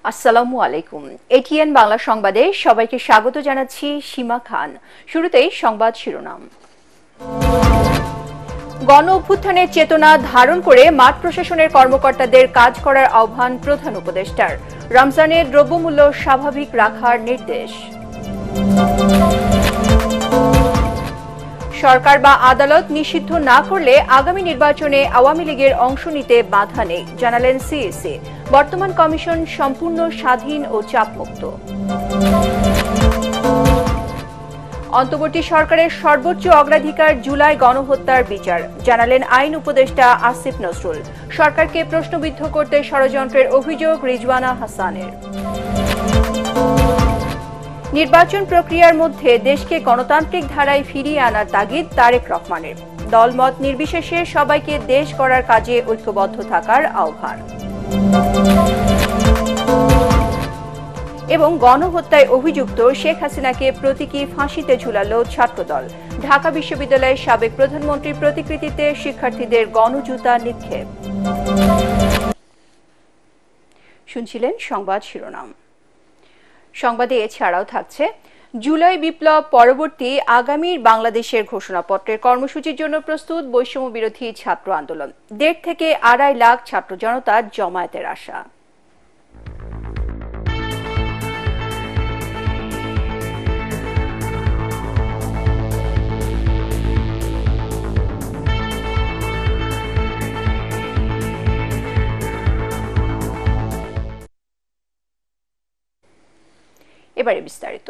আসসালামু আলাইকুম। এটিএন বাংলা সংবাদে সবাইকে স্বাগত জানাচ্ছি সীমা খান। শুরুতেই সংবাদ শিরোনাম। গণ অভ্যুত্থানের চেতনা ধারণ করে মাঠ প্রশাসনের কর্মকর্তাদের কাজ করার আহ্বান প্রধান উপদেষ্টার। রমজানে দ্রব্যমূল্য স্বাভাবিক রাখার নির্দেশ। সরকার বা আদালত নিষিদ্ধ না করলে আগামী নির্বাচনে আওয়ামী লীগের অংশ নিতে বাধা নেই, জানালেন সিইসি। বর্তমান কমিশন সম্পূর্ণ স্বাধীন ও চাপমুক্ত। অন্তর্বর্তী সরকারের সর্বোচ্চ অগ্রাধিকার জুলাই গণহত্যার বিচার, জানালেন আইন উপদেষ্টা আসিফ নজরুল। সরকারকে প্রশ্নবিদ্ধ করতে ষড়যন্ত্রের অভিযোগ রিজওয়ানা হাসানের। নির্বাচন প্রক্রিয়ার মধ্যে দেশকে গণতান্ত্রিক ধারায় ফিরিয়ে আনার তাগিদ তারেক রহমানের। দলমত নির্বিশেষে সবাইকে দেশ গড়ার কাজে ঐক্যবদ্ধ থাকার আহ্বান। এবং গণহত্যায় অভিযুক্ত শেখ হাসিনাকে প্রতীকী ফাঁসিতে ঝুলালো ছাত্রদল। ঢাকা বিশ্ববিদ্যালয়ের সাবেক প্রধানমন্ত্রীর প্রতিকৃতিতে শিক্ষার্থীদের গণজুতা নিক্ষেপ। শুনছিলেন সংবাদ শিরোনাম। সংবাদে এছাড়াও থাকছে জুলাই বিপ্লব পরবর্তী আগামীর বাংলাদেশের ঘোষণাপত্রের কর্মসূচির জন্য প্রস্তুত বৈষম্য বিরোধী ছাত্র আন্দোলন। 1.5 থেকে 2.5 লাখ ছাত্র জনতার জমায়েতের আশা। এবারে বিস্তারিত।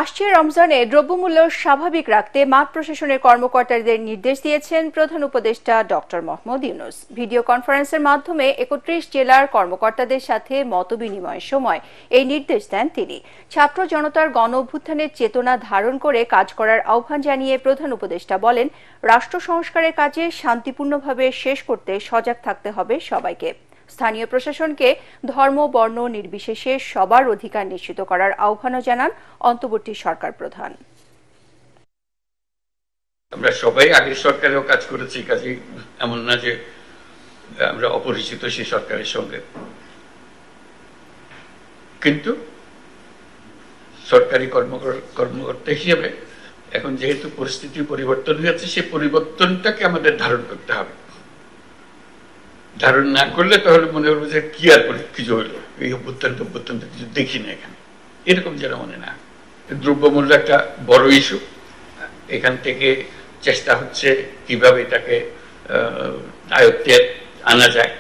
আসছে রমজানে দ্রব্যমূল্য স্বাভাবিক রাখতে মাঠ প্রশাসনের কর্মকর্তাদের নির্দেশ দিয়েছেন প্রধান উপদেষ্টা ডক্টর মোহাম্মদ ইউনূস। ভিডিও কনফারেন্সের মাধ্যমে 31 জেলার কর্মকর্তাদের সাথে মতবিনিময়ের সময় এই নির্দেশ দেন তিনি। ছাত্র জনতার গণ অভ্যুত্থানের চেতনা ধারণ করে কাজ করার আহ্বান জানিয়ে প্রধান উপদেষ্টা বলেন, রাষ্ট্র সংস্কারের কাজে শান্তিপূর্ণভাবে শেষ করতে সজাগ থাকতে হবে সবাইকে। স্থানীয় প্রশাসনকে ধর্ম বর্ণ নির্বিশেষে সবার অধিকার নিশ্চিত করার আহ্বানও জানান অন্তর্বর্তী সরকার প্রধান। আমরা সবাই আগের সরকারেও কাজ করেছি, কাজে এমন না যে আমরা অপরিচিত সেই সরকারের সঙ্গে, কিন্তু সরকারি কর্মকর্তা হিসেবে এখন যেহেতু পরিস্থিতি পরিবর্তন হয়েছে, সেই পরিবর্তনটাকে আমাদের ধারণ করতে হবে। ধারণ না করলে তাহলে মনে হবে যে কি আর কিছু হইলো, এই অভ্যুত্থান কিছু দেখি না এখানে, এরকম যেন মনে না। দ্রব্যমূল্য একটা বড় ইস্যু, এখান থেকে চেষ্টা হচ্ছে কিভাবে এটাকে আয়ত্তে আনা যায়।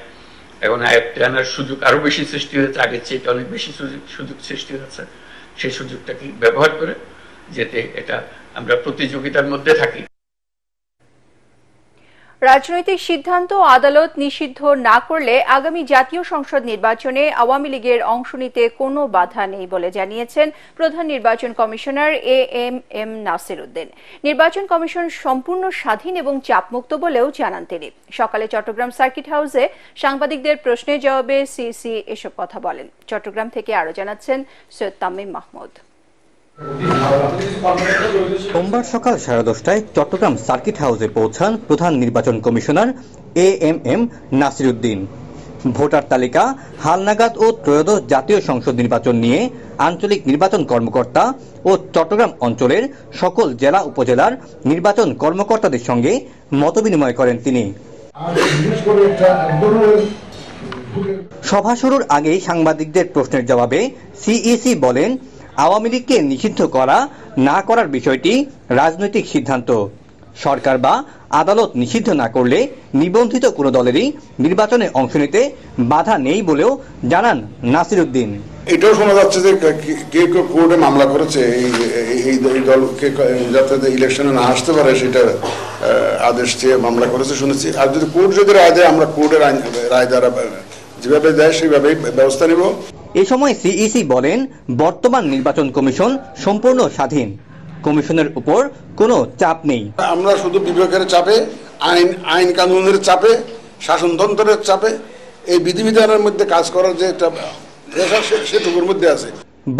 এখন আয়ত্তে আনার সুযোগ আরো বেশি সৃষ্টি হয়েছে, আগের চেয়ে অনেক বেশি সুযোগ সৃষ্টি হয়েছে। সেই সুযোগটাকে ব্যবহার করে যাতে এটা আমরা প্রতিযোগিতার মধ্যে থাকি। রাজনৈতিক সিদ্ধান্ত আদালত নিষিদ্ধ না করলে আগামী জাতীয় সংসদ নির্বাচনে আওয়ামী লীগের অংশ নিতে কোনো বাধা নেই বলে জানিয়েছেন প্রধান নির্বাচন কমিশনার এএমএম নাসির উদ্দিন। নির্বাচন কমিশন সম্পূর্ণ স্বাধীন এবং চাপমুক্ত বলেও জানান তিনি। সকালে চট্টগ্রাম সার্কিট হাউসে সাংবাদিকদের প্রশ্নের জবাবে সিইসি এসব কথা বলেন। চট্টগ্রাম থেকে আরো জানাচ্ছেন সৈয়দ তামিম মাহমুদ। সোমবার সকাল 10:30টায় চট্টগ্রাম সার্কিট হাউসে পৌঁছান প্রধান নির্বাচন commissioner AMM Nasir Uddin. Voter তালিকা হালনাগাদ ও ত্রয়োদশ জাতীয় সংসদ নির্বাচন নিয়ে আঞ্চলিক নির্বাচন কর্মকর্তা ও চট্টগ্রাম অঞ্চলের সকল জেলা উপজেলার নির্বাচন কর্মকর্তাদের সঙ্গে মতবিনিময় করেন তিনি। সভা শুরুর আগেই সাংবাদিকদের প্রশ্নের জবাবে সিইসি বলেন, আওয়ামী লীগকে নিষিদ্ধ করা না করার বিষয়টি রাজনৈতিক সিদ্ধান্ত। সরকার বা আদালত নিষিদ্ধ না করলে নিবন্ধিত কোনো দলেরই নির্বাচনে অংশ নিতে বাধা নেই বলেও জানান নাসির উদ্দিন। এটাও শোনা যাচ্ছে যে কেউ কেউ কোর্টে মামলা করেছে এই দলকে যাতে ইলেকশনে না আসতে পারে সেটা আদেশ চেয়ে মামলা করেছে শুনেছি। আর যদি কোর্ট যদি রায় দেয়, আমরা কোর্টের রায় দ্বারা যেভাবে দেয় সেইভাবেই ব্যবস্থা নেব। এ সময় সিইসি বলেন, বর্তমান নির্বাচন কমিশন সম্পূর্ণ স্বাধীন, কমিশনের উপর কোনো চাপ নেই। আমরা শুধু বিবেকের চাপে, আইন কানুনের চাপে, শাসনতন্ত্রের চাপে, এই বিধিবিধানের মধ্যে কাজ করার যে একটা প্রেশার সেটুকুর মধ্যে আছে।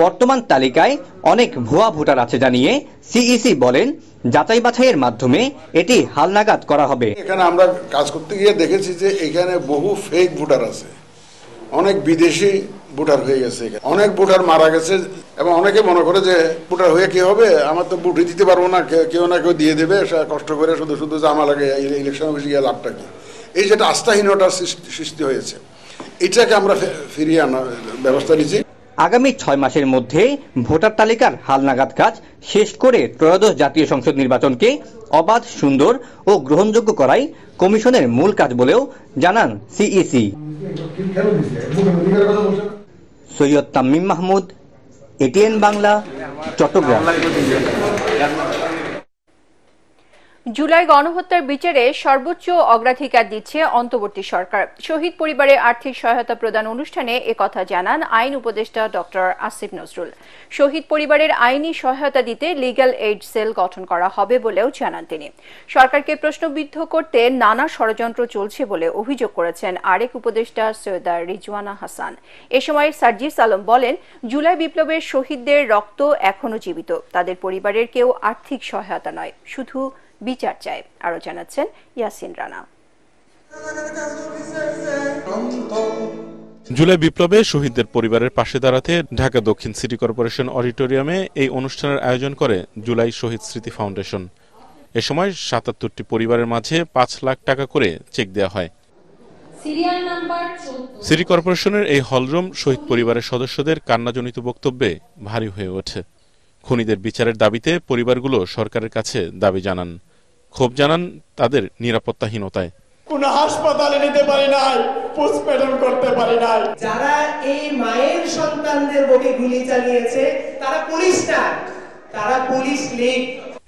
বর্তমান তালিকায় অনেক ভুয়া ভোটার আছে জানিয়ে সিইসি বলেন, যাচাই বাছাইয়ের মাধ্যমে এটি হালনাগাদ করা হবে। এখানে আমরা কাজ করতে গিয়ে দেখেছি যে এখানে বহু ফেক ভোটার আছে, অনেক বিদেশি ভোটার হয়ে গেছে, অনেক ভোটার মারা গেছে এবং অনেকে মনে করে যে ভোটার হয়ে কি হবে, আমার তো ভোটই দিতে পারবো না, কেউ না কেউ দিয়ে দেবে, কষ্ট করে শুধু শুধু জামা লাগে ইলেকশন অফিসে গিয়ে লাভটা কি, এই যেটা আস্থাহীনতার সৃষ্টি হয়েছে, এটাকে আমরা ফিরিয়ে আনার ব্যবস্থা নিচ্ছি। আগামী 6 মাসের মধ্যে ভোটার তালিকার হালনাগাদ কাজ শেষ করে ত্রয়োদশ জাতীয় সংসদ নির্বাচনকে অবাধ, সুন্দর ও গ্রহণযোগ্য করাই কমিশনের মূল কাজ বলেও জানান সিইসি। সৈয়দ তামিম মাহমুদ, এটিএন বাংলা, চট্টগ্রাম। জুলাই গণহত্যার বিচারে সর্বোচ্চ অগ্রাধিকার দিচ্ছে অন্তর্বর্তী সরকার। শহীদ পরিবারে আর্থিক সহায়তা প্রদান অনুষ্ঠানে একথা জানান আইন উপদেষ্টা ডক্টর আসিফ নজরুল। শহীদ পরিবারের আইনি সহায়তা দিতে লিগ্যাল এইড সেল গঠন করা হবে বলেও জানান তিনি। সরকারকে প্রশ্নবিদ্ধ করতে নানা ষড়যন্ত্র চলছে বলে অভিযোগ করেছেন আরেক উপদেষ্টা সৈয়দা রিজওয়ানা হাসান। এ সময় সার্জিস আলম বলেন, জুলাই বিপ্লবের শহীদদের রক্ত এখনো জীবিত, তাদের পরিবারের কেউ আর্থিক সহায়তা নয়, শুধু বিচার চায়। আরো জানাচ্ছেন ইয়াসিন রানা। জুলাই বিপ্লবে শহীদদের পরিবারের পাশে দাঁড়াতে ঢাকা দক্ষিণ সিটি কর্পোরেশন অডিটোরিয়ামে এই অনুষ্ঠানের আয়োজন করে জুলাই শহীদ স্মৃতি ফাউন্ডেশন। এ সময় ৭৭টি পরিবারের মাঝে ৫ লাখ টাকা করে চেক দেওয়া হয়। সিটি কর্পোরেশনের এই হলরুম শহীদ পরিবারের সদস্যদের কান্নাজনিত বক্তব্যে ভারী হয়ে ওঠে। খুনিদের বিচারের দাবিতে পরিবারগুলো সরকারের কাছে দাবি জানান, ক্ষোভ জানান তাদের নিরাপত্তাহীনতায়। কোন হাসপাতালে নিতে পারি নাই, পোস্টমর্টম করতে পারি নাই। যারা এই মায়ের সন্তানদের বুকে গুলি চালিয়েছে তারা পুলিশ না, তারা পুলিশ লীগ।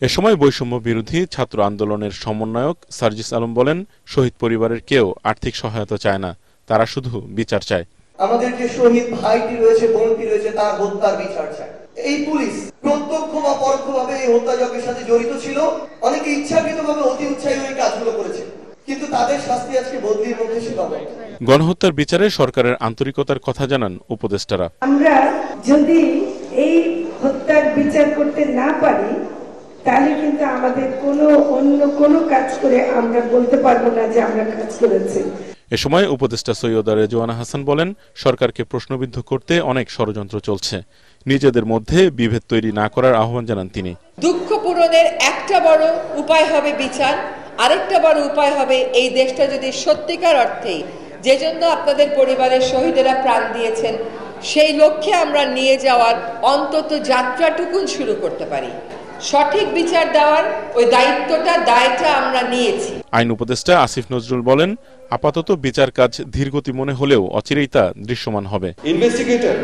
এ সময় বৈষম্য বিরোধী ছাত্র আন্দোলনের সমন্বয়ক সার্জিস আলম বলেন, শহীদ পরিবারের কেউ আর্থিক সহায়তা চায় না, তারা শুধু বিচার চায়। আমাদের যে শহীদ ভাইটি রয়েছে, বোনটি রয়েছে, তার হত্যার বিচার চায়। এই পুলিশ প্রত্যক্ষ বা পরোক্ষভাবে এই হত্যাযজ্ঞের সাথে জড়িত ছিল, অনেকে ইচ্ছাকৃতভাবে অতি উৎসাহী এই কাজগুলো করেছে, কিন্তু তাদের শাস্তি আজকে বদলির মধ্যে শেখা হয়। গণহত্যার বিচারে সরকারের আন্তরিকতার কথা জানান উপদেষ্টারা। আমরা যদি এই হত্যার বিচার করতে না পারি, তাহলে কিন্তু আমাদের অন্য কোনো কাজ করে আমরা বলতে পারবো না যে আমরা কাজ করেছি। এ সময় উপদেষ্টা সৈয়দা রিজওয়ানা হাসান বলেন, সরকারকে প্রশ্নবিদ্ধ করতে অনেক ষড়যন্ত্র চলছে, নিজেদের মধ্যে বিভেদ তৈরি না করার আহ্বান জানান তিনি। দুঃখ পূরণের একটা বড় উপায় হবে বিচার, আরেকটা বড় উপায় হবে এই দেশটা যদি সত্যিকার অর্থেই যে জন্য আপনাদের পরিবারের শহীদেরা প্রাণ দিয়েছেন সেই লক্ষ্যে আমরা নিয়ে যাওয়ার অন্তত যাত্রাটুকুন শুরু করতে পারি। সঠিক বিচার দেওয়ার ওই দায়টা আমরা নিয়েছি। আইন উপদেষ্টা আসিফ নজরুল বলেন, আপাতত বিচার কাজ ধীরগতি মনে হলেও অচিরেই তা দৃশ্যমান হবে। ইনভেস্টিগেটর,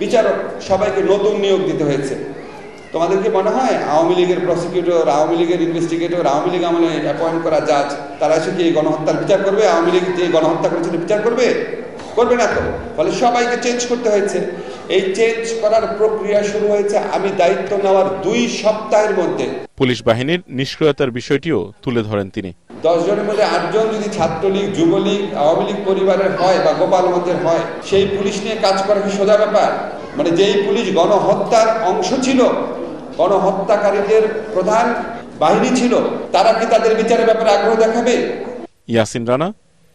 বিচারক সবাইকে নতুন নিয়োগ দিতে হয়েছে। তোমাদেরকে মনে হয় আওয়ামী লীগের প্রসিকিউটর, আওয়ামী লীগের ইনভেস্টিগেটর, আওয়ামী লীগ আমলে অ্যাপয়েন্ট করা জাজ, তারা এসে কি এই গণহত্যার বিচার করবে? আওয়ামী লীগ যে গণহত্যা করেছিল বিচার করবে? করবে না তো। ফলে সবাইকে চেঞ্জ করতে হয়েছে। এই চেঞ্জ করার প্রক্রিয়া শুরু হয়েছে আমি দায়িত্ব নেওয়ার 2 সপ্তাহের মধ্যে। পুলিশ বাহিনীর নিষ্ক্রিয়তার বিষয়টিও তুলে ধরেন তিনি। 10 জনের মধ্যে 8 জন যদি ছাত্রলীগ, যুবলীগ, আওয়ামী লীগ পরিবারের হয় বা গোপালগঞ্জের হয়, সেই পুলিশ নিয়ে কাজ করা কি সোজা ব্যাপার? মানে যেই পুলিশ গণহত্যার অংশ ছিল, গণহত্যাকারীদের প্রধান বাহিনী ছিল, তারা কি তাদের বিচারের ব্যাপারে আগ্রহ দেখাবে? ইয়াসিন রানা,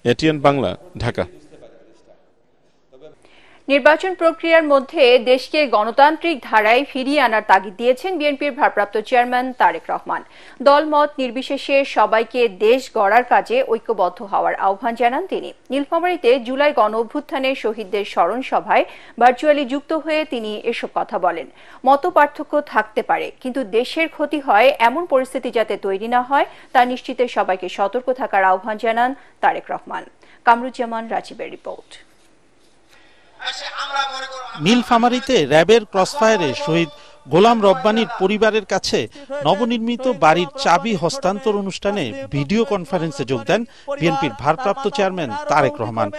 এটিএন বাংলা, ঢাকা। নির্বাচন প্রক্রিয়ার মধ্যে দেশকে গণতান্ত্রিক ধারায় ফিরিয়ে আনার তাগিদ দিয়েছেন বিএনপির ভারপ্রাপ্ত চেয়ারম্যান তারেক রহমান। দলমত নির্বিশেষে সবাইকে দেশ গড়ার কাজে ঐক্যবদ্ধ হওয়ার আহ্বান জানান তিনি। নীলফামারীতে জুলাই গণ অভ্যুত্থানে শহীদদের স্মরণ সভায় ভার্চুয়ালি যুক্ত হয়ে তিনি এসব কথা বলেন। মত পার্থক্য থাকতে পারে, কিন্তু দেশের ক্ষতি হয় এমন পরিস্থিতি যাতে তৈরি না হয় তা নিশ্চিতে সবাইকে সতর্ক থাকার আহ্বান জানান তারেক রহমান। কামরুজ্জামান রাজীবের রিপোর্ট। নীলফামারীতে র্যাবের ক্রসফায়ারে শহীদ গোলাম রব্বানীর পরিবারের কাছে নবনির্মিত বাড়ির চাবি হস্তান্তর অনুষ্ঠানে ভিডিও কনফারেন্সে যোগ দেন বিএনপির ভারপ্রাপ্ত চেয়ারম্যান তারেক রহমান।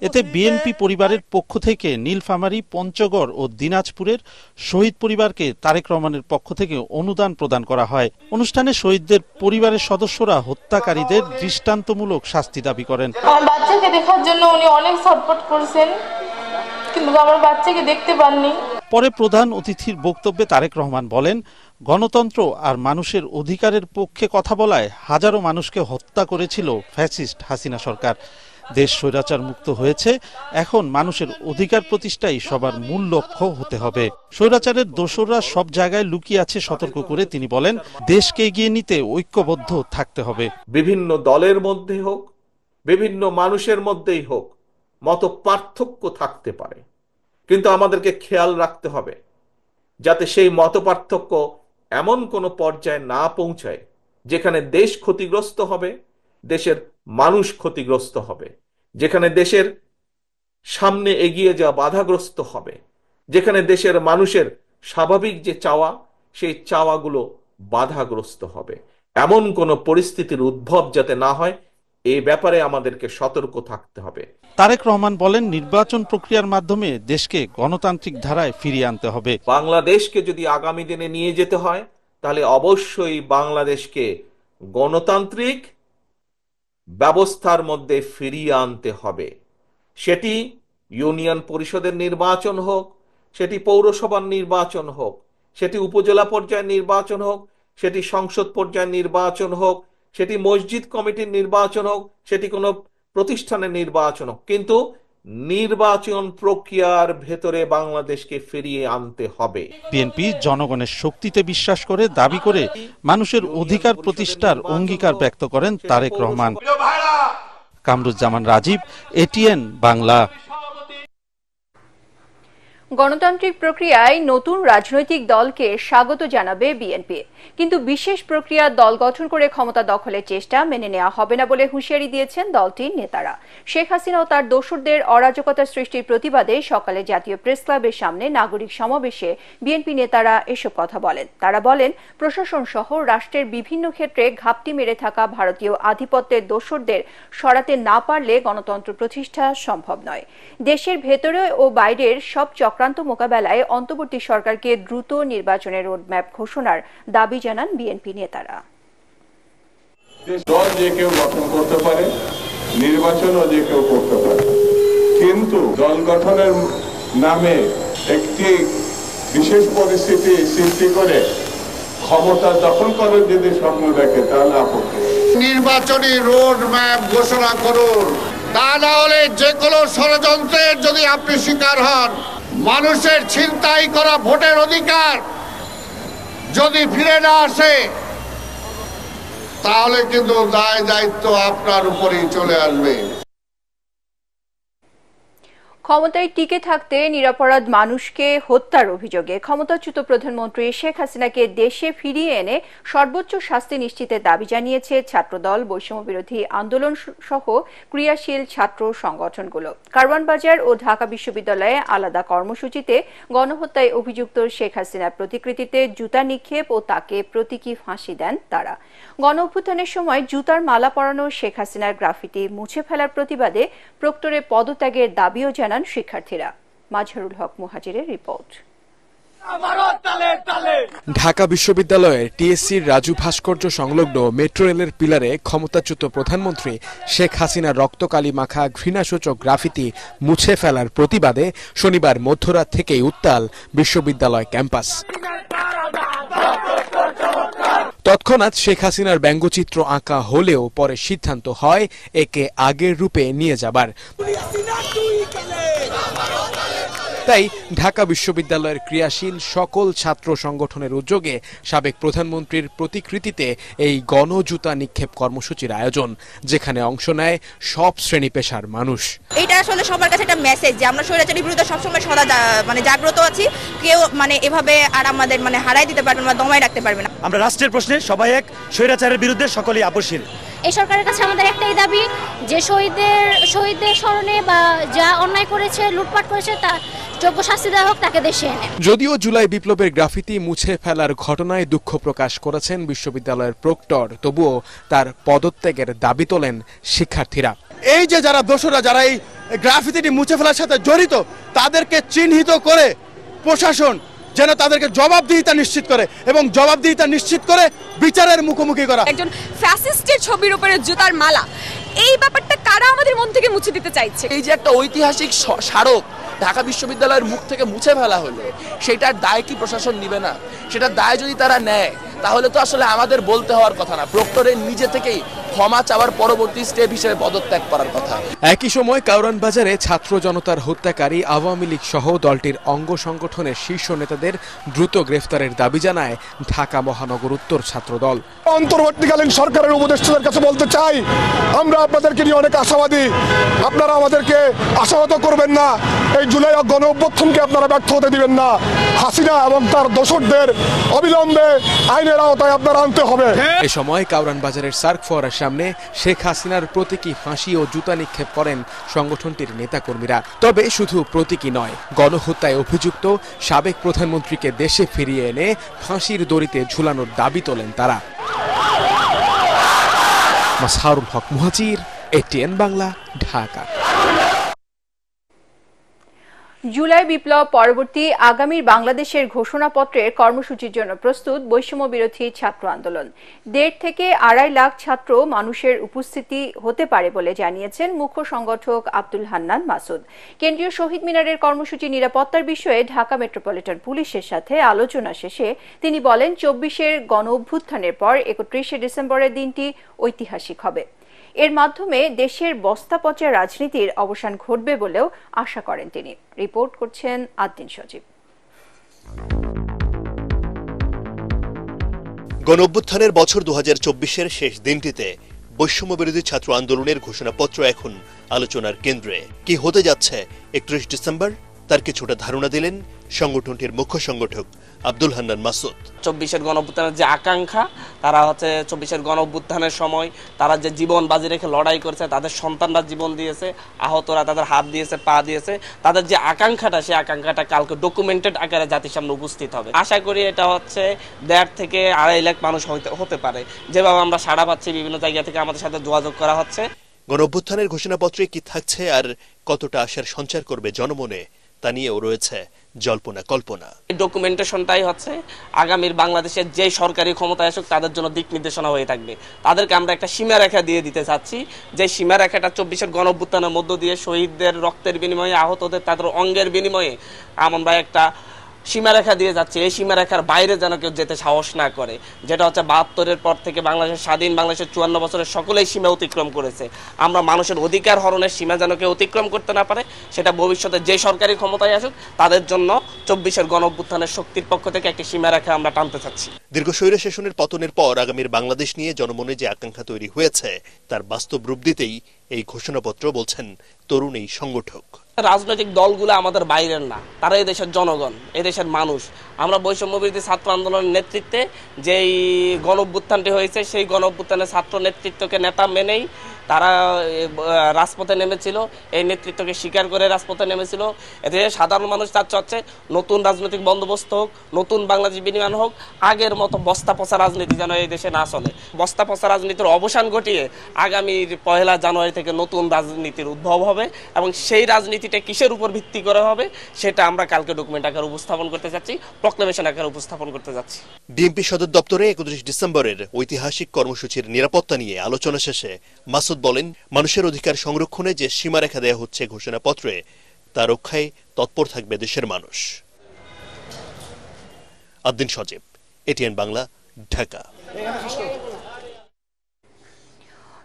এতে বিএনপি পরিবারের পক্ষ থেকে নীলফামারী, পঞ্চগড় ও দিনাজপুরের শহীদ পরিবারকে তারেক রহমানের পক্ষ থেকে অনুদান প্রদান করা হয়। অনুষ্ঠানে শহীদদের পরিবারের সদস্যরা হত্যাকারীদের দৃষ্টান্তমূলক শাস্তি দাবি করেন। আমার বাচ্চাকে দেখার জন্য উনি অনেক ছটফট করেছেন, কিন্তু আমার বাচ্চাকে দেখতে পাননি। পরে প্রধান অতিথির বক্তব্যে তারেক রহমান বলেন, গণতন্ত্র আর মানুষের অধিকারের পক্ষে কথা বলায় হাজারো মানুষকে হত্যা করেছিল ফ্যাসিস্ট হাসিনা সরকার। দেশ স্বৈরাচার মুক্ত হয়েছে, এখন মানুষের অধিকার প্রতিষ্ঠাই সবার মূল লক্ষ্য হতে হবে। স্বৈরাচারের দোসররা সব জায়গায় লুকিয়ে আছে সতর্ক করে তিনি বলেন, দেশকে এগিয়ে নিতে ঐক্যবদ্ধ থাকতে হবে। বিভিন্ন দলের মধ্যে হোক, বিভিন্ন মানুষের মধ্যেই হোক, মত পার্থক্য থাকতে পারে, কিন্তু আমাদেরকে খেয়াল রাখতে হবে যাতে সেই মত পার্থক্য এমন কোনো পর্যায়ে না পৌঁছায় যেখানে দেশ ক্ষতিগ্রস্ত হবে, দেশের মানুষ ক্ষতিগ্রস্ত হবে, যেখানে দেশের সামনে এগিয়ে যাওয়া বাধাগ্রস্ত হবে, যেখানে দেশের মানুষের স্বাভাবিক যে চাওয়া সেই চাওয়াগুলো বাধাগ্রস্ত হবে। এমন কোনো পরিস্থিতির উদ্ভব যাতে না হয়, এই ব্যাপারে আমাদেরকে সতর্ক থাকতে হবে। তারেক রহমান বলেন, নির্বাচন প্রক্রিয়ার মাধ্যমে দেশকে গণতান্ত্রিক ধারায় ফিরিয়ে আনতে হবে। বাংলাদেশকে যদি আগামী দিনে নিয়ে যেতে হয় তাহলে অবশ্যই বাংলাদেশকে গণতান্ত্রিক ব্যবস্থার মধ্যে ফিরিয়ে আনতে হবে। সেটি ইউনিয়ন পরিষদের নির্বাচন হোক, সেটি পৌরসভার নির্বাচন হোক, সেটি উপজেলা পর্যায়ের নির্বাচন হোক, সেটি সংসদ পর্যায়ের নির্বাচন হোক, সেটি মসজিদ কমিটির নির্বাচন হোক, সেটি কোনো প্রতিষ্ঠানের নির্বাচন হোক, কিন্তু নির্বাচন প্রক্রিয়ার ভেতরে বাংলাদেশকে ফিরিয়ে আনতে হবে। বিএনপি জনগণের শক্তিতে বিশ্বাস করে, দাবি করে মানুষের অধিকার প্রতিষ্ঠার অঙ্গীকার ব্যক্ত করেন তারেক রহমান। কামরুজ্জামান রাজীব, এটিএন বাংলা। গণতান্ত্রিক প্রক্রিয়ায় নতুন রাজনৈতিক দলকে স্বাগত জানাবে বিএনপি, কিন্তু বিশেষ প্রক্রিয়ার দল গঠন করে ক্ষমতা দখলের চেষ্টা মেনে নেওয়া হবে না বলে হুঁশিয়ারি দিয়েছেন দলটির নেতারা। শেখ হাসিনা ও তার দোসরদের অরাজকতা সৃষ্টির প্রতিবাদে সকালে জাতীয় প্রেস ক্লাবের সামনে নাগরিক সমাবেশে বিএনপি নেতারা এসব কথা বলেন। তারা বলেন, প্রশাসন সহ রাষ্ট্রের বিভিন্ন ক্ষেত্রে ঘাপটি মেরে থাকা ভারতীয় আধিপত্যের দোসরদের সরাতে না পারলে গণতন্ত্র প্রতিষ্ঠা সম্ভব নয়। দেশের ভেতরে ও বাইরের সব চক্রান্ত মোকাবেলায় অন্তর্বর্তী সরকারকে দ্রুত নির্বাচনের রোডম্যাপ ঘোষণার দাবি জানান বিএনপি নেতারা। দল যে কেউ গঠন করতে পারে, নির্বাচনও যে কেউ করতে পারে, কিন্তু দল গঠনের নামে একটি বিশেষ পরিস্থিতি সৃষ্টি করে ক্ষমতা দখল করার যদি স্বপ্ন দেখে তাহলে আপত্তি। নির্বাচনী রোড ম্যাপ ঘোষণা করুন, তা না হলে যে কোনো ষড়যন্ত্রের যদি আপনি শিকার হন, মানুষের ছিনতাই করা ভোটের অধিকার যদি ফিরে না আসে, তাহলে কিন্তু দায় দায়িত্ব আপনার উপরেই চলে আসবে। ক্ষমতায় টিকে থাকতে নিরপরাধ মানুষকে হত্যার অভিযোগে ক্ষমতাচ্যুত প্রধানমন্ত্রী শেখ হাসিনাকে দেশে ফিরিয়ে এনে সর্বোচ্চ শাস্তি নিশ্চিতের দাবি জানিয়েছে ছাত্রদল, বৈষম্য বিরোধী আন্দোলন সহ ক্রিয়াশীল ছাত্র সংগঠনগুলো। কারওয়ানবাজার ও ঢাকা বিশ্ববিদ্যালয়ে আলাদা কর্মসূচিতে গণহত্যায় অভিযুক্ত শেখ হাসিনার প্রতিকৃতিতে জুতা নিক্ষেপ ও তাকে প্রতীকী ফাঁসি দেন তারা। গণঅভ্যুত্থানের সময় জুতার মালা পরানো শেখ হাসিনার গ্রাফিতি মুছে ফেলার প্রতিবাদে প্রক্টরের পদত্যাগের দাবিও জানান শিক্ষার্থীরা। মাজহারুল হক মুহাজিরের রিপোর্ট। ঢাকা বিশ্ববিদ্যালয়ের টিএসসির রাজু ভাস্কর্য সংলগ্ন মেট্রো রেলের পিলারে ক্ষমতাচ্যুত প্রধানমন্ত্রী শেখ হাসিনার রক্তকালি মাখা ঘৃণাসূচক গ্রাফিতি মুছে ফেলার প্রতিবাদে শনিবার মধ্যরাত থেকেই উত্তাল বিশ্ববিদ্যালয় ক্যাম্পাস। তৎক্ষণাৎ শেখ হাসিনার ব্যঙ্গচিত্র আঁকা হলেও পরে সিদ্ধান্ত হয় একে আগের রূপে নিয়ে যাবার। তাই ঢাকা বিশ্ববিদ্যালয়ের ক্রিয়াশীল সকল ছাত্র সংগঠনের উদ্যোগে সাবেক প্রধানমন্ত্রীর প্রতিকৃতিতে এই গণজুতা নিক্ষেপ কর্মসূচির আয়োজন, যেখানে অংশ নেয় সব শ্রেণী পেশার মানুষ। এটা আসলে সবার কাছে একটা মেসেজ যে আমরা স্বৈরাচারের বিরুদ্ধে সবসময় সদা জাগ্রত আছি, কেউ এভাবে আর আমাদের হারাই দিতে পারবে না, দমায় রাখতে পারবে না। আমরা রাষ্ট্রের প্রশ্নে সবাই এক, স্বৈরাচারের বিরুদ্ধে সকলেই আপোষহীন। এই সরকারের কাছে আমাদের একটাই দাবি যে শহীদদের স্মরণে বা যা অন্যায় করেছে, লুটপাট করেছে, তা যোগ্য শাস্তি দেওয়া হোক, তাকে দেশে এনে। যদিও জুলাই বিপ্লবের গ্রাফিতি মুছে ফেলার ঘটনায় দুঃখ প্রকাশ করেছেন বিশ্ববিদ্যালয়ের প্রক্টর, তবুও তার পদত্যাগের দাবি তোলেন শিক্ষার্থীরা। এই যে যারা দোষরা, যারা এই গ্রাফিতিটি মুছে ফেলার সাথে জড়িত, তাদেরকে চিহ্নিত করে প্রশাসন যেন তাদেরকে জবাবদিহিতা নিশ্চিত করে এবং জবাবদিহিতা নিশ্চিত করে বিচারের মুখোমুখি করা। একজন ফ্যাসিস্টের ছবির উপরে জুতার মালা, এই ব্যাপারটা কারা আমাদের মন থেকে মুছে দিতে চাইছে? এই যে একটা ঐতিহাসিক স্মারক ঢাকা বিশ্ববিদ্যালয়ের মুখ থেকে মুছে ফেলা হলো, সেটার দায় কি প্রশাসন নিবে না? সেটার দায় যদি তারা নেয়, তাহলে তো আসলে আমাদের বলতে হওয়ার কথা না, প্রক্টরের নিজে থেকেই ক্ষমা চাওয়ার পরবর্তী স্টেপ হিসেবে পদত্যাগ করার কথা। একই সময় কাউরান বাজারে ছাত্র জনতার হত্যাকারী আওয়ামী লীগ সহ দলটির অঙ্গ সংগঠনের শীর্ষ নেতাদের দ্রুত গ্রেফতারের দাবি জানায় ঢাকা মহানগর উত্তর ছাত্র দল। অন্তর্বর্তীকালীন সরকারের উপদেষ্টাদের কাছে বলতে চাই, আমরা আপনাদেরকে নিয়ে অনেক আশাবাদী, আপনারা আমাদেরকে আশাহত করবেন না, এই জুলাই গণ অভ্যুত্থানকে আপনারা ব্যর্থ হতে দিবেন না। হাসিনা এবং তার দোসরদের অবিলম্বে আইনের আওতায় আপনারা আনতে হবে। এ সময় কাউরান বাজারের সার্ক ফোয়ারার সামনে শেখ হাসিনার প্রতীকী ফাঁসি ও জুতা নিক্ষেপ করেন সংগঠনটির নেতাকর্মীরা। তবে শুধু প্রতীকী নয়, গণহত্যায় অভিযুক্ত সাবেক প্রধানমন্ত্রীকে দেশে ফিরিয়ে এনে ফাঁসির দড়িতে ঝুলানোর দাবি তোলেন তারা। মাসহারুল হক মুহাজির, এটিএন বাংলা, ঢাকা। জুলাই বিপ্লব পরবর্তী আগামীর বাংলাদেশের ঘোষণাপত্রের কর্মসূচির জন্য প্রস্তুত বৈষম্য বিরোধী ছাত্র আন্দোলন। 1.5 থেকে 2.5 লাখ ছাত্র মানুষের উপস্থিতি হতে পারে বলে জানিয়েছেন মুখ্য সংগঠক আব্দুল হান্নান মাসুদ। কেন্দ্রীয় শহীদ মিনারের কর্মসূচি নিরাপত্তার বিষয়ে ঢাকা মেট্রোপলিটন পুলিশের সাথে আলোচনা শেষে তিনি বলেন, 24-এর গণ অভ্যুত্থানের পর 31শে ডিসেম্বরের দিনটি ঐতিহাসিক হবে। এর মাধ্যমে দেশের বস্তা পচা রাজনীতির অবসান ঘটবে বলেও আশা করেন তিনি। রিপোর্ট করছেন আদ্দিন সজীব। গণঅভ্যুত্থানের বছর 2024-এর শেষ দিনটিতে বৈষম্য বিরোধী ছাত্র আন্দোলনের ঘোষণাপত্র এখন আলোচনার কেন্দ্রে। কি হতে যাচ্ছে 31 ডিসেম্বর, তার কিছুটা ধারণা দিলেন সংগঠনটির মুখ্য সংগঠক আব্দুল হান্নান মাসুদ। 24-এর গণঅভ্যুত্থানের যে আকাঙ্ক্ষা, তারা হচ্ছে 24-এর গণঅভ্যুত্থানের সময় তারা যে জীবন বাজি রেখে লড়াই করেছে, তাদের সন্তানরা জীবন দিয়েছে, আহতরা তাদের হাত দিয়েছে, পা দিয়েছে, তাদের যে আকাঙ্ক্ষাটা, সেই আকাঙ্ক্ষাটা কালকে ডকুমেন্টেড আকারে জাতির সামনে উপস্থিত হবে। আশা করি এটা হচ্ছে 1.5 থেকে 2.5 লাখ মানুষ হতে পারে, যেভাবে আমরা সাড়া পাচ্ছি, বিভিন্ন জায়গা থেকে আমাদের সাথে যোগাযোগ করা হচ্ছে। গণঅভ্যুত্থানের ঘোষণাপত্রে কি থাকছে আর কতটা আশার সঞ্চার করবে জনমনে, তা নিয়েও রয়েছে জল্পনা কল্পনা। ডকুমেন্টেশনটাই হচ্ছে আগামীর বাংলাদেশের যে সরকারি ক্ষমতায় আসুক তাদের জন্য দিক নির্দেশনা হয়ে থাকবে। তাদেরকে আমরা একটা সীমারেখা দিয়ে দিতে চাচ্ছি, যে সীমারেখাটা 24-এর গণঅভ্যুত্থানের মধ্য দিয়ে শহীদদের রক্তের বিনিময়ে, আহতদের তাদের অঙ্গের বিনিময়ে আমরা একটা সীমারেখা দিয়ে যাচ্ছে। এই সীমারেখার বাইরে যেন কেউ যেতে সাহস না করে, যেটা হচ্ছে 72-এর পর থেকে বাংলাদেশের স্বাধীন বাংলাদেশের 54 বছরের সকলেই সীমা অতিক্রম করেছে। আমরা মানুষের অধিকার হরণের সীমা যেন কেউ অতিক্রম করতে না পারে, সেটা ভবিষ্যতে যে সরকারি ক্ষমতায় আসুক তাদের জন্য 24-এর গণঅভ্যুত্থানের শক্তির পক্ষ থেকে একটি সীমারেখা আমরা টানতে চাচ্ছি। দীর্ঘ স্বৈর শাসনের পতনের পর আগামীর বাংলাদেশ নিয়ে জনমনে যে আকাঙ্ক্ষা তৈরি হয়েছে, তার বাস্তব রূপ দিতেই এই ঘোষণাপত্র, বলছেন তরুণ এই সংগঠক। রাজনৈতিক দলগুলো আমাদের বাইরের না, তারা এই দেশের জনগণ, এই দেশের মানুষ। আমরা বৈষম্য বিরোধী ছাত্র আন্দোলনের নেতৃত্বে যেই গণঅভ্যুত্থানটি হয়েছে, সেই গণঅভ্যুত্থানের ছাত্র নেতৃত্বকে নেতা মেনেই তারা রাজপথে নেমেছিল, এই নেতৃত্বকে স্বীকার করে রাজপথে নেমেছিল। এতে সাধারণ মানুষ তার চাচ্ছে নতুন রাজনৈতিক বন্দোবস্ত হোক, নতুন বাংলাদেশ বিনিময় হোক, আগের মতো বস্তা পচা রাজনীতি যেন এই দেশে না চলে। বস্তা পচা রাজনীতির অবসান ঘটিয়ে আগামীর 1 জানুয়ারি থেকে নতুন রাজনীতির উদ্ভব হবে, এবং সেই রাজনীতিটা কিসের উপর ভিত্তি করে হবে সেটা আমরা কালকে ডকুমেন্ট আকারে উপস্থাপন করতে যাচ্ছি, প্রক্লেমেশন আকারে উপস্থাপন করতে যাচ্ছি। ডিএমপি সদর দপ্তরে 31 ডিসেম্বরের ঐতিহাসিক কর্মসূচির নিরাপত্তা নিয়ে আলোচনা শেষে মাসুদ বলেন, মানুষের অধিকার সংরক্ষণে যে সীমারেখা দেয়া হচ্ছে ঘোষণাপত্রে, তা রক্ষায় তৎপর থাকবে দেশের মানুষ। আদ্দিন সজীব, এটিএন বাংলা, ঢাকা।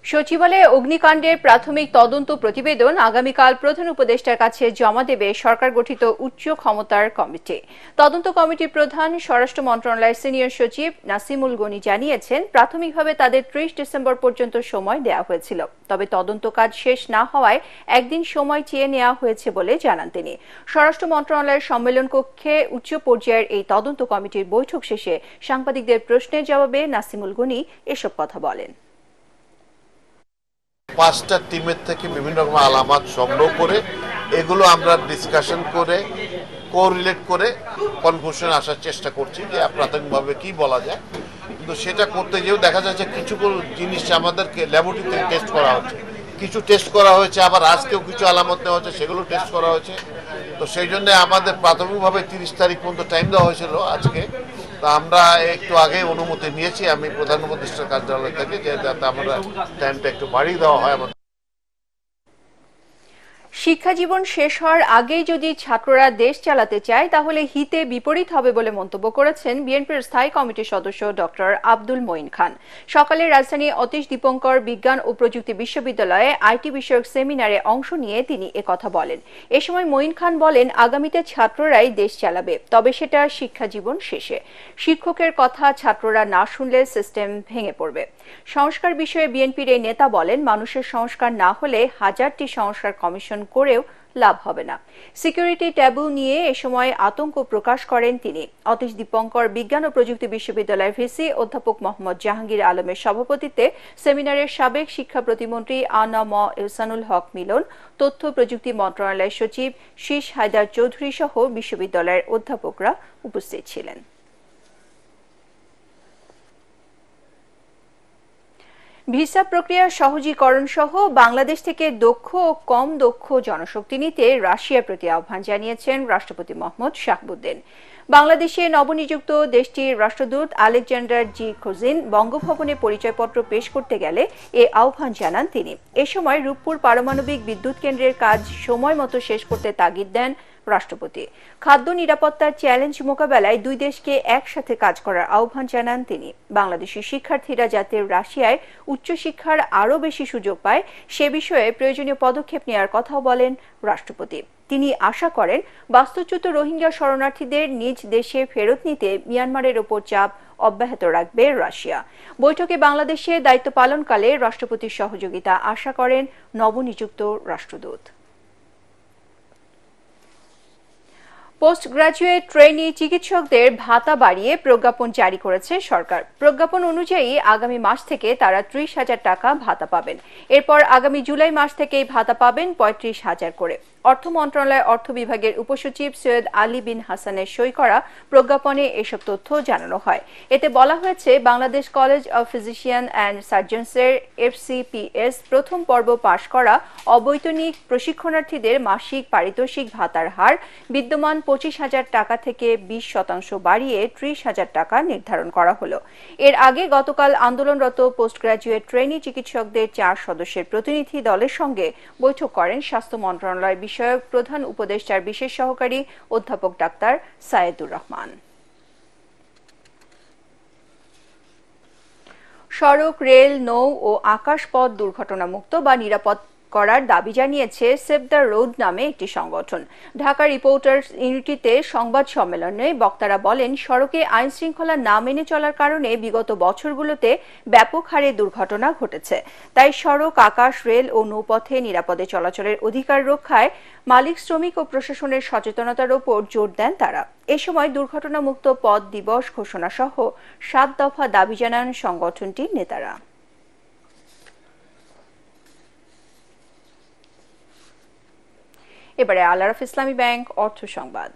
সচিবালয়ে অগ্নিকাণ্ডের প্রাথমিক তদন্ত প্রতিবেদন আগামীকাল প্রধান উপদেষ্টার কাছে জমা দেবে সরকার গঠিত উচ্চ ক্ষমতার কমিটি। তদন্ত কমিটির প্রধান স্বরাষ্ট্র মন্ত্রণালয়ের সিনিয়র সচিব নাসিমুল গনি জানিয়েছেন, প্রাথমিকভাবে তাদের 30 ডিসেম্বর পর্যন্ত সময় দেওয়া হয়েছিল, তবে তদন্ত কাজ শেষ না হওয়ায় একদিন সময় চেয়ে নেওয়া হয়েছে বলে জানান তিনি। স্বরাষ্ট্র মন্ত্রণালয়ের সম্মেলন কক্ষে উচ্চ পর্যায়ের এই তদন্ত কমিটির বৈঠক শেষে সাংবাদিকদের প্রশ্নের জবাবে নাসিমুল গনি এসব কথা বলেন। 5টা টিমের থেকে বিভিন্ন রকম আলামত সংগ্রহ করে এগুলো আমরা ডিসকাশন করে কোরিলেট করে কনক্লুশনে আসার চেষ্টা করছি যে প্রাথমিকভাবে কি বলা যায়। কিন্তু সেটা করতে গিয়েও দেখা যাচ্ছে কিছু জিনিস আমাদেরকে ল্যাবরেটরিতে টেস্ট করা হচ্ছে, কিছু টেস্ট করা হয়েছে, আবার আজকেও কিছু আলামত নেওয়া হচ্ছে, সেগুলো টেস্ট করা হয়েছে। তো সেই জন্য আমাদের প্রাথমিকভাবে 30 তারিখ পর্যন্ত টাইম দেওয়া হয়েছিল আজকে। তো আমরা একটু আগে অনুমতি নিয়েছি আমি প্রধান উপদেষ্টার কার্যালয় থেকে, যে যাতে আমরা টাইমটা একটু বাড়িয়ে দেওয়া হয়। শিক্ষা জীবন শেষ হওয়ার আগেই যদি ছাত্ররা দেশ চালাতে চায় তাহলে হিতে বিপরীত হবে বলে মন্তব্য করেছেন বিএনপির স্থায়ী কমিটির সদস্য ডক্টর আব্দুল মঈন খান। সকালে রাজধানী অতীশ দীপঙ্কর বিজ্ঞান ও প্রযুক্তি বিশ্ববিদ্যালয়ে আইটি বিষয়ক সেমিনারে অংশ নিয়ে তিনি একথা বলেন। এ সময় মঈন খান বলেন, আগামীতে ছাত্ররাই দেশ চালাবে, তবে সেটা শিক্ষা জীবন শেষে। শিক্ষকের কথা ছাত্ররা না শুনলে সিস্টেম ভেঙে পড়বে। সংস্কার বিষয়ে বিএনপির এই নেতা বলেন, মানুষের সংস্কার না হলে হাজারটি সংস্কার কমিশন করেও লাভ হবে না। সিকিউরিটি ট্যাবু নিয়ে এ সময় আতঙ্ক প্রকাশ করেন তিনি। অতীশ দীপঙ্কর বিজ্ঞান ও প্রযুক্তি বিশ্ববিদ্যালয়ের ভিসি অধ্যাপক মোহাম্মদ জাহাঙ্গীর আলমের সভাপতিত্বে সেমিনারের সাবেক শিক্ষা প্রতিমন্ত্রী আনা ম ইহসানুল হক মিলন, তথ্য প্রযুক্তি মন্ত্রণালয়ের সচিব শীষ হায়দার চৌধুরী সহ বিশ্ববিদ্যালয়ের অধ্যাপকরা উপস্থিত ছিলেন। ভিসা প্রক্রিয়া সহজীকরণ সহ বাংলাদেশ থেকে দক্ষ ও কম দক্ষ জনশক্তি নিতে রাশিয়ার প্রতি আহ্বান জানিয়েছেন রাষ্ট্রপতি মোহাম্মদ শাহাবুদ্দিন। বাংলাদেশে নবনিযুক্ত দেশটির রাষ্ট্রদূত আলেকজান্ডার জি খোজিন বঙ্গভবনে পরিচয়পত্র পেশ করতে গেলে এ আহ্বান জানান তিনি। এ সময় রূপপুর পারমাণবিক বিদ্যুৎ কেন্দ্রের কাজ সময় মতো শেষ করতে তাগিদ দেন রাষ্ট্রপতি। খাদ্য নিরাপত্তার চ্যালেঞ্জ মোকাবেলায় দুই দেশকে একসাথে কাজ করার আহ্বান জানান তিনি। বাংলাদেশি শিক্ষার্থীরা যাতে রাশিয়ায় উচ্চশিক্ষার আরও বেশি সুযোগ পায় সে বিষয়ে প্রয়োজনীয় পদক্ষেপ নেওয়ার কথাও বলেন রাষ্ট্রপতি। তিনি আশা করেন, বাস্তুচ্যুত রোহিঙ্গা শরণার্থীদের নিজ দেশে ফেরত নিতে মিয়ানমারের ওপর চাপ অব্যাহত রাখবে রাশিয়া। বৈঠকে বাংলাদেশে দায়িত্ব পালনকালে রাষ্ট্রপতির সহযোগিতা আশা করেন নবনিযুক্ত রাষ্ট্রদূত। পোস্ট গ্রাজুয়েট ট্রেনি চিকিৎসকদের ভাতা বাড়িয়ে প্রজ্ঞাপন জারি করেছে সরকার। প্রজ্ঞাপন অনুযায়ী আগামী মাস থেকে তারা 30,000 টাকা ভাতা পাবেন। এরপর আগামী জুলাই মাস থেকে এই ভাতা পাবেন 35,000 করে। অর্থ মন্ত্রণালয়ের অর্থ বিভাগের উপসচিব সৈয়দ আলী বিন হাসানের সই করা প্রজ্ঞাপনে এসব তথ্য জানানো হয়। এতে বলা হয়েছে, Bangladesh college of physician and সার্জনসের FCPS প্রথম পর্ব পাশ করা অবৈতনিক প্রশিক্ষণার্থীদের মাসিক পারিতোষিক ভাতার হার বিদ্যমান 25,000 টাকা থেকে 20% বাড়িয়ে 30,000 টাকা নির্ধারণ করা হলো। এর আগে গতকাল আন্দোলনরত পোস্ট গ্রাজুয়েট ট্রেনি চিকিৎসকদের 4 সদস্যের প্রতিনিধি দলের সঙ্গে বৈঠক করেন স্বাস্থ্য মন্ত্রণালয় বিষয়ক প্রধান উপদেষ্টার বিশেষ সহকারী অধ্যাপক ডাক্তার সায়েদুর রহমান। সড়ক, রেল, নৌ ও আকাশপথ দুর্ঘটনামুক্ত বা নিরাপদ করার দাবি জানিয়েছে সেভ দ্য রোড নামে একটি সংগঠন। ঢাকা রিপোর্টার্স ইউনিটিতে সংবাদ সম্মেলনে বক্তারা বলেন, সড়কে আইন শৃঙ্খলা না মেনে চলার কারণে বিগত বছরগুলোতে ব্যাপক হারে দুর্ঘটনা ঘটেছে। তাই সড়ক, আকাশ, রেল ও নৌপথে নিরাপদে চলাচলের অধিকার রক্ষায় মালিক, শ্রমিক ও প্রশাসনের সচেতনতার উপর জোর দেন তারা। এ সময় দুর্ঘটনামুক্ত পথ দিবস ঘোষণা সহ 7 দফা দাবি জানান সংগঠনটির নেতারা। এবারে আল আরাফ ইসলামী ব্যাংক অর্থ সংবাদ।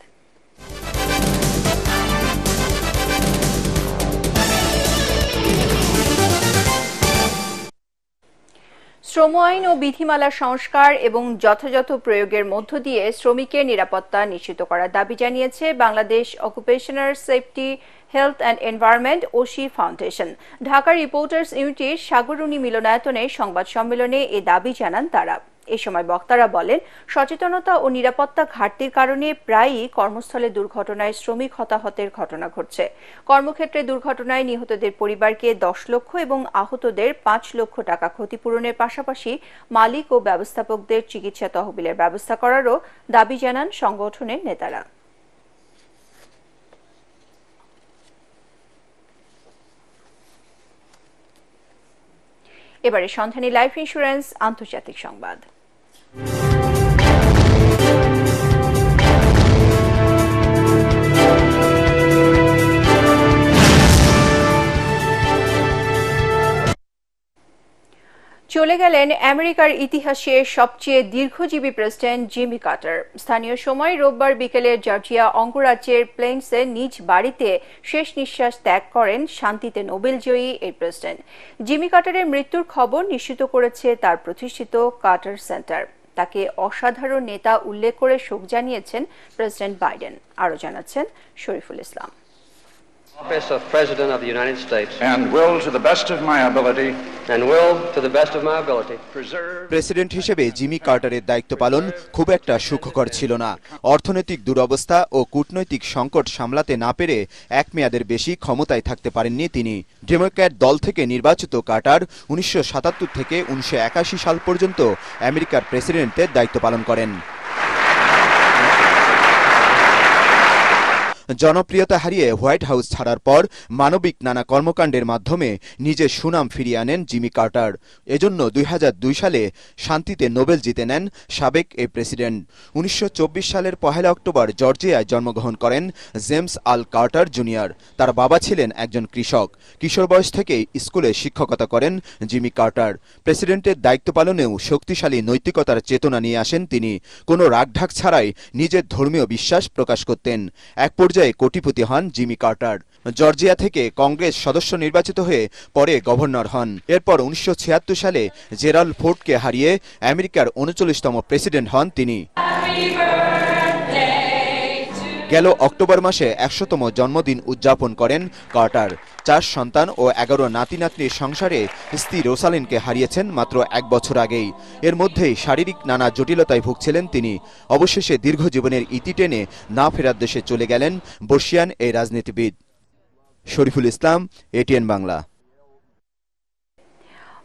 শ্রম আইন ও বিধিমালা সংস্কার এবং যথাযথ প্রয়োগের মধ্য দিয়ে শ্রমিকের নিরাপত্তা নিশ্চিত করার দাবি জানিয়েছে Bangladesh occupational safety, health and environment OSHE foundation. Dhaka reporters ইউনিটির সাগররুনি মিলনায়তনে সংবাদ সম্মেলনে এ দাবি জানান তারা। এ সময় বক্তারা বলেন, সচেতনতা ও নিরাপত্তা ঘাটতির কারণে প্রায়ই কর্মস্থলে দুর্ঘটনায় শ্রমিক হতাহতের ঘটনা ঘটছে। কর্মক্ষেত্রে দুর্ঘটনায় নিহতদের পরিবারকে 10 লক্ষ এবং আহতদের 5 লক্ষ টাকা ক্ষতিপূরণের পাশাপাশি মালিক ও ব্যবস্থাপকদের চিকিৎসা তহবিলের ব্যবস্থা করারও দাবি জানান সংগঠনের নেতারা। এবারে সন্ধানী লাইফ ইন্স্যুরেন্স আন্তর্জাতিক সংবাদ। চলে গেলেন আমেরিকার ইতিহাসে সবচেয়ে দীর্ঘজীবী প্রেসিডেন্ট জিমি কার্টার। স্থানীয় সময় রোববার বিকেলে জর্জিয়া অঙ্গরাজ্যের প্লেন্সে নিজ বাড়িতে শেষ নিঃশ্বাস ত্যাগ করেন শান্তিতে নোবেলজয়ী এই প্রেসিডেন্ট। জিমি কার্টারের মৃত্যুর খবর নিশ্চিত করেছে তার প্রতিষ্ঠিত কার্টার সেন্টার। তাকে অসাধারণ নেতা উল্লেখ করে শোক জানিয়েছেন প্রেসিডেন্ট বাইডেন। আরও জানাচ্ছেন Shariful Islam. Office of President of the United States. And will to the best of my ability. And will to the best of my ability. President হিসেবে জিমি কার্টারের দায়িত্ব পালন খুব একটা সুখকর ছিল না। অর্থনৈতিক দুরবস্থা ও কূটনৈতিক সংকট সামলাতে না পেরে এক মেয়াদের বেশি ক্ষমতায় থাকতে পারেননি তিনি। ডেমোক্র্যাট দল থেকে নির্বাচিত কার্টার 1977 থেকে 1981 সাল পর্যন্ত আমেরিকার প্রেসিডেন্টের দায়িত্ব পালন করেন। জনপ্রিয়তা হারিয়ে হোয়াইট হাউস ছাড়ার পর মানবিক নানা কর্মকাণ্ডের মাধ্যমে নিজের সুনাম ফিরিয়ে আনেন জিমি কার্টার। এজন্য 2002 সালে শান্তিতে নোবেল জিতে নেন সাবেক এই প্রেসিডেন্ট। 1924 সালের 1 অক্টোবর জর্জিয়ায় জন্মগ্রহণ করেন জেমস আল কার্টার জুনিয়র। তার বাবা ছিলেন একজন কৃষক। কিশোর বয়স থেকেই স্কুলে শিক্ষকতা করেন জিমি কার্টার। প্রেসিডেন্টের দায়িত্ব পালনেও শক্তিশালী নৈতিকতার চেতনা নিয়ে আসেন তিনি। কোনো রাগঢাক ছাড়াই নিজের ধর্মীয় বিশ্বাস প্রকাশ করতেন। এক পর্যায়ে কোটিপতি হন জিমি কার্টার। জর্জিয়া থেকে কংগ্রেস সদস্য নির্বাচিত হয়ে পরে গভর্নর হন। এরপর 1976 সালে জেরাল্ড ফোর্ডকে হারিয়ে আমেরিকার 39তম প্রেসিডেন্ট হন তিনি। গেল অক্টোবর মাসে 100তম জন্মদিন উদযাপন করেন কার্টার। 4 সন্তান ও 11 নাতি নাতনির সংসারে স্ত্রী রোসালিনকে হারিয়েছেন মাত্র 1 বছর আগেই। এর মধ্যেই শারীরিক নানা জটিলতায় ভুগছিলেন তিনি। অবশেষে দীর্ঘ জীবনের ইতি টেনে না ফেরার দেশে চলে গেলেন বর্ষিয়ান এই রাজনীতিবিদ। শরীফুল ইসলাম, এটিএন বাংলা।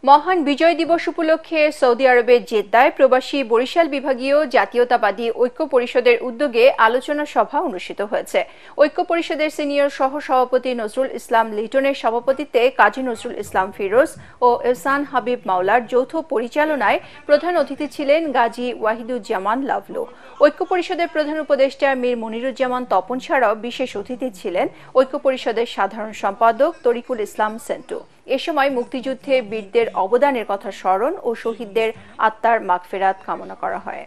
মহান বিজয় দিবস উপলক্ষে সৌদি আরবের জেদ্দায় প্রবাসী বরিশাল বিভাগীয় জাতীয়তাবাদী ঐক্য পরিষদের উদ্যোগে আলোচনা সভা অনুষ্ঠিত হয়েছে। ঐক্য পরিষদের সিনিয়র সহ সভাপতি নজরুল ইসলাম লিটনের সভাপতিত্বে কাজী নজরুল ইসলাম ফিরোজ ও এহসান হাবিব মাওলার যৌথ পরিচালনায় প্রধান অতিথি ছিলেন গাজী ওয়াহিদুজ্জামান লাভলু। ঐক্য পরিষদের প্রধান উপদেষ্টা মীর মনিরুজ্জামান তপন ছাড়াও বিশেষ অতিথি ছিলেন ঐক্য পরিষদের সাধারণ সম্পাদক তরিকুল ইসলাম সেন্টু। এ সময় মুক্তিযুদ্ধে বীরদের অবদানের কথা স্মরণ ও শহীদদের আত্মার মাগফিরাত কামনা করা হয়।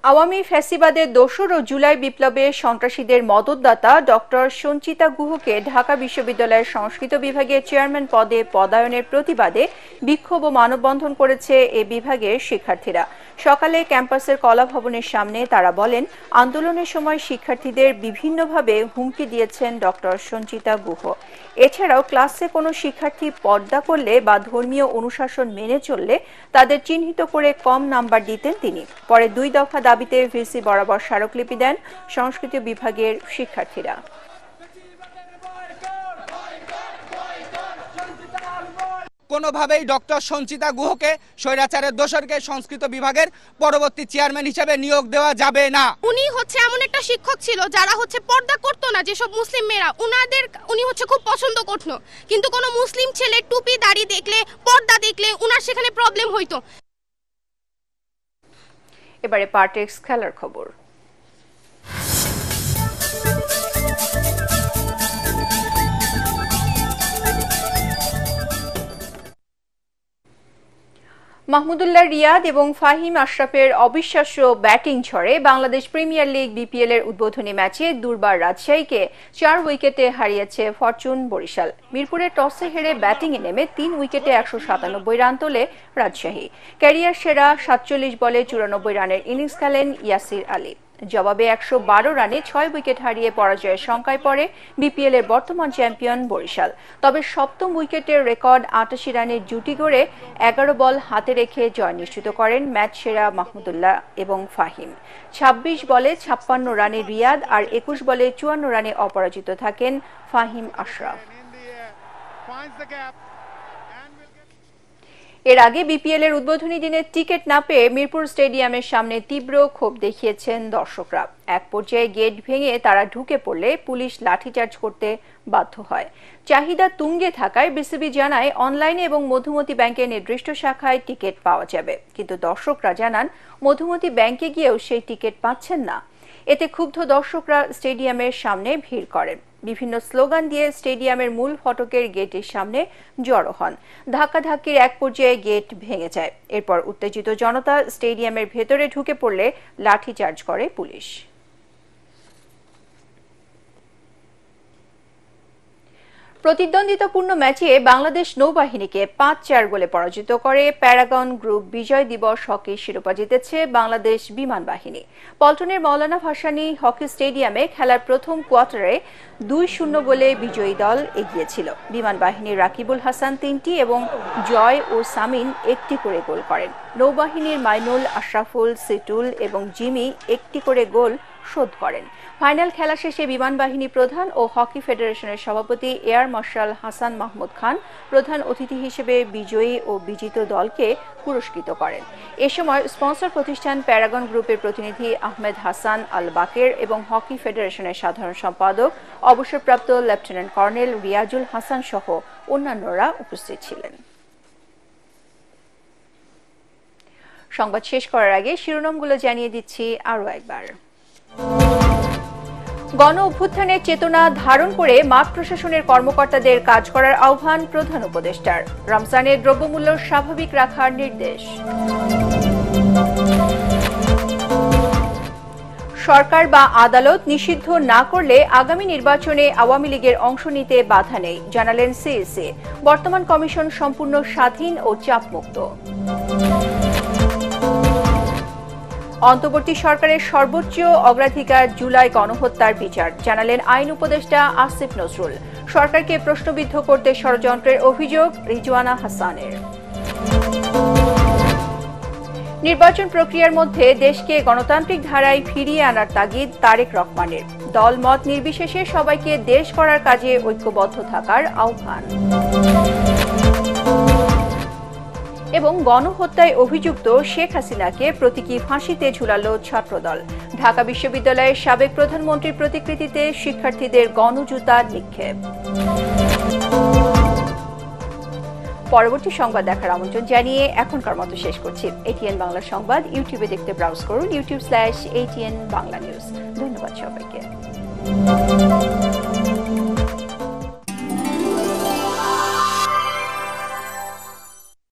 আওয়ামী ফ্যাসিবাদের 2 জুলাই বিপ্লবে সন্ত্রাসীদের মদতদাতা ডক্টর সঞ্চিতা গুহকে ঢাকা বিশ্ববিদ্যালয়ের সংস্কৃত বিভাগের চেয়ারম্যান পদে পদায়নের প্রতিবাদে বিক্ষোভ ও মানববন্ধন করেছে এ বিভাগের শিক্ষার্থীরা। সকালে ক্যাম্পাসের কলা ভবনের সামনে তারা বলেন, আন্দোলনের সময় শিক্ষার্থীদের বিভিন্নভাবে হুমকি দিয়েছেন ডক্টর সঞ্চিতা গুহ। এছাড়াও ক্লাসে কোনো শিক্ষার্থী পর্দা করলে বা ধর্মীয় অনুশাসন মেনে চললে তাদের চিহ্নিত করে কম নাম্বার দিতেন তিনি। পরে 2 দফা দাবিতে ভিসি বরাবর স্মারকলিপি দেন সংস্কৃত বিভাগের শিক্ষার্থীরা। কোনোভাবেই ডক্টর সঞ্চিতা গুহকে স্বৈরাচারের দোসরকে সংস্কৃত বিভাগের পরবর্তী চেয়ারম্যান হিসেবে নিয়োগ দেওয়া যাবে না। উনি এমন একটা শিক্ষক ছিল যারা পর্দা করতো না, যেসব মুসলিম মেয়েরা উনি খুব পছন্দ করতো, কিন্তু কোনো মুসলিম ছেলে টুপি দাড়ি দেখলে পর্দা দেখলে উনার সেখানে প্রবলেম হইতো। এবারে পার্টেক্স খেলার খবর। মাহমুদুল্লাহ রিয়াদ এবং ফাহিম আশরাফের অবিশ্বাস্য ব্যাটিং ঝড়ে বাংলাদেশ প্রিমিয়ার লিগ বিপিএল এর উদ্বোধনী ম্যাচে দুর্বার রাজশাহীকে 4 উইকেটে হারিয়েছে ফরচুন বরিশাল। মিরপুরে টসে হেরে ব্যাটিংয়ে নেমে 3 উইকেটে 197 রান তোলে রাজশাহী। ক্যারিয়ার সেরা 47 বলে 94 রানের ইনিংস খেলেন ইয়াসির আলী। জবাবে 112 রানে 6 উইকেট হারিয়ে পরাজয়ের শঙ্কায় পড়ে বিপিএল এর বর্তমান চ্যাম্পিয়ন বরিশাল। তবে সপ্তম উইকেটের রেকর্ড 88 রানের জুটি গড়ে 11 বল হাতে রেখে জয় নিশ্চিত করেন ম্যাচ সেরা মাহমুদুল্লাহ এবং ফাহিম। 26 বলে 56 রানে রিয়াদ আর 21 বলে 54 রানে অপরাজিত থাকেন ফাহিম আশরাফ। এর আগে বিপিএল এর উদ্বোধনী দিনে টিকিট না পেয়ে মিরপুর স্টেডিয়ামের সামনে তীব্র ক্ষোভ দেখিয়েছেন দর্শকরা। এক পর্যায়ে গেট ভেঙে তারা ঢুকে পড়লে পুলিশ লাঠিচার্জ করতে বাধ্য হয়। চাহিদা তুঙ্গে থাকায় বিসিবি জানায় অনলাইনে এবং মধুমতি ব্যাংকের নির্দিষ্ট শাখায় টিকিট পাওয়া যাবে, কিন্তু দর্শকরা জানান মধুমতি ব্যাংকে গিয়েও সেই টিকিট পাচ্ছেন না। এতে ক্ষুব্ধ দর্শকরা স্টেডিয়ামের সামনে ভিড় করেন। বিভিন্ন স্লোগান দিয়ে স্টেডিয়ামের মূল ফটকের গেটের সামনে জড়ো হন। ধাক্কাধাক্কির এক পর্যায়ে গেট ভেঙে যায়। এরপর উত্তেজিত জনতা স্টেডিয়ামের ভেতরে ঢুকে পড়লে লাঠিচার্জ করে পুলিশ। প্রতিদ্বন্দ্বিতাপূর্ণ ম্যাচে বাংলাদেশ নৌবাহিনীকে ৫-৪ গোলে পরাজিত করে প্যারাগন গ্রুপ বিজয় দিবস হকি শিরোপা জিতেছে বাংলাদেশ বিমান বাহিনী। পল্টনের মৌলানা ভাসানী হকি স্টেডিয়ামে খেলার প্রথম কোয়ার্টারে ২-০ গোলে বিজয়ী দল এগিয়েছিল। বিমান বাহিনীর রাকিবুল হাসান ৩টি এবং জয় ও সামিন ১টি করে গোল করেন। নৌবাহিনীর মাইনুল, আশরাফুল, সিটুল এবং জিমি ১টি করে গোল শোধ করেন। ফাইনাল খেলা শেষে বিমান বাহিনী প্রধান ও হকি ফেডারেশনের সভাপতি এয়ার মার্শাল হাসান মাহমুদ খান প্রধান অতিথি হিসেবে বিজয়ী ও বিজিত দলকে পুরস্কৃত করেন। এ সময় স্পন্সর প্রতিষ্ঠান প্যারাগন গ্রুপের প্রতিনিধি আহমেদ হাসান আল বাকের এবং হকি ফেডারেশনের সাধারণ সম্পাদক অবসরপ্রাপ্ত লেফটেন্যান্ট কর্নেল রিয়াজুল হাসান সহ অন্যান্যরা উপস্থিত ছিলেন। সংবাদ শেষ করার আগে শিরোনামগুলো জানিয়ে দিচ্ছি আরও একবার। গণ অভ্যুত্থানের চেতনা ধারণ করে মাঠ প্রশাসনের কর্মকর্তাদের কাজ করার আহ্বান প্রধান উপদেষ্টার। রমজানের দ্রব্যমূল্য স্বাভাবিক রাখার নির্দেশ। সরকার বা আদালত নিষিদ্ধ না করলে আগামী নির্বাচনে আওয়ামী লীগের অংশ নিতে বাধা নেই, জানালেন সিএসি। বর্তমান কমিশন সম্পূর্ণ স্বাধীন ও চাপমুক্ত। অন্তর্বর্তী সরকারের সর্বোচ্চ অগ্রাধিকার জুলাই গণহত্যার বিচার, জানালেন আইন উপদেষ্টা আসিফ নজরুল। সরকারকে প্রশ্নবিদ্ধ করতে ষড়যন্ত্রের অভিযোগ রিজওয়ানা হাসানের। নির্বাচন প্রক্রিয়ার মধ্যে দেশকে গণতান্ত্রিক ধারায় ফিরিয়ে আনার তাগিদ তারেক রহমানের। দলমত নির্বিশেষে সবাইকে দেশ করার কাজে ঐক্যবদ্ধ থাকার আহ্বান। এবং গণহত্যায় অভিযুক্ত শেখ হাসিনাকে প্রতীকী ফাঁসিতে ঝুলালো ছাত্রদল। ঢাকা বিশ্ববিদ্যালয়ের সাবেক প্রধানমন্ত্রীর প্রতিকৃতিতে শিক্ষার্থীদের গণজুতার নিক্ষেপ। পরবর্তী সংবাদ দেখার আমন্ত্রণ জানিয়ে এখনকার মতো শেষ করছি। এটিএন বাংলা সংবাদ ইউটিউবে দেখতে ব্রাউজ করুন youtube.com/ATN Bangla News। ধন্যবাদ সবাইকে।